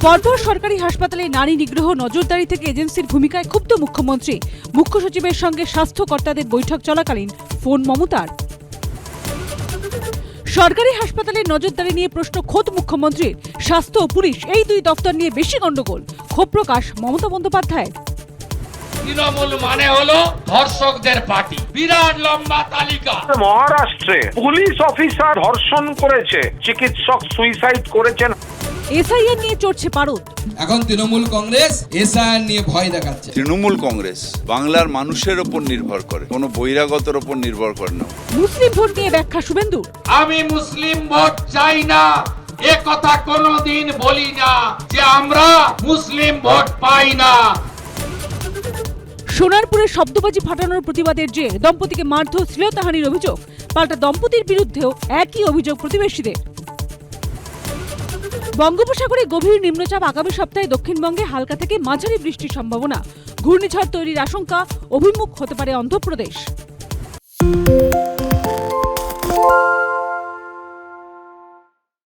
পরপর সরকারি হাসপাতালে নারী নিগ্রহ নজরদারি থেকে এজেন্সির ভূমিকায় ক্ষুব্ধ মুখ্যমন্ত্রী। মুখ্য সচিবের সঙ্গে স্বাস্থ্য কর্তাদের বৈঠক চলাকালীন ফোন মমতার। সরকারি হাসপাতালে নজরদারি নিয়ে প্রশ্ন খোদ মুখ্যমন্ত্রীর। স্বাস্থ্য ও পুলিশ এই দুই দফতর নিয়ে বেশি গন্ডগোল, ক্ষোভ প্রকাশ মমতা বন্দ্যোপাধ্যায়। তৃণমূল মানে হলো ধর্ষকদের পার্টি, বিরাট লম্বা তালিকা। মহারাষ্ট্রে পুলিশ অফিসার ধর্ষণ করেছে, চিকিৎসক সুইসাইড করেছেন। এসআইআর নিয়ে চড়ছে পারদ। এখন তৃণমূল কংগ্রেস এসআইআর নিয়ে ভয় দেখাচ্ছে। তৃণমূল কংগ্রেস বাংলার মানুষের ওপর নির্ভর করে, কোনো বহিরাগতের ওপর নির্ভর করে না। মুসলিম ভোট নিয়ে ব্যাখ্যা শুভেন্দুর। আমি মুসলিম ভোট চাই না, এ কথা কোনোদিন বলি না যে আমরা মুসলিম ভোট পাই না। সোনারপুরে শব্দবাজি ফাটানোর প্রতিবাদের জের দম্পতিকে মারধর, শ্লীলতাহানির অভিযোগ। পাল্টা দম্পতির বিরুদ্ধেও একই অভিযোগ প্রতিবেশীদের। বঙ্গোপসাগরে গভীর নিম্নচাপ, আগামী সপ্তাহে দক্ষিণবঙ্গে হালকা থেকে মাঝারি বৃষ্টির সম্ভাবনা। ঘূর্ণিঝড় তৈরির আশঙ্কা, অভিমুখ হতে পারে অন্ধ্রপ্রদেশ।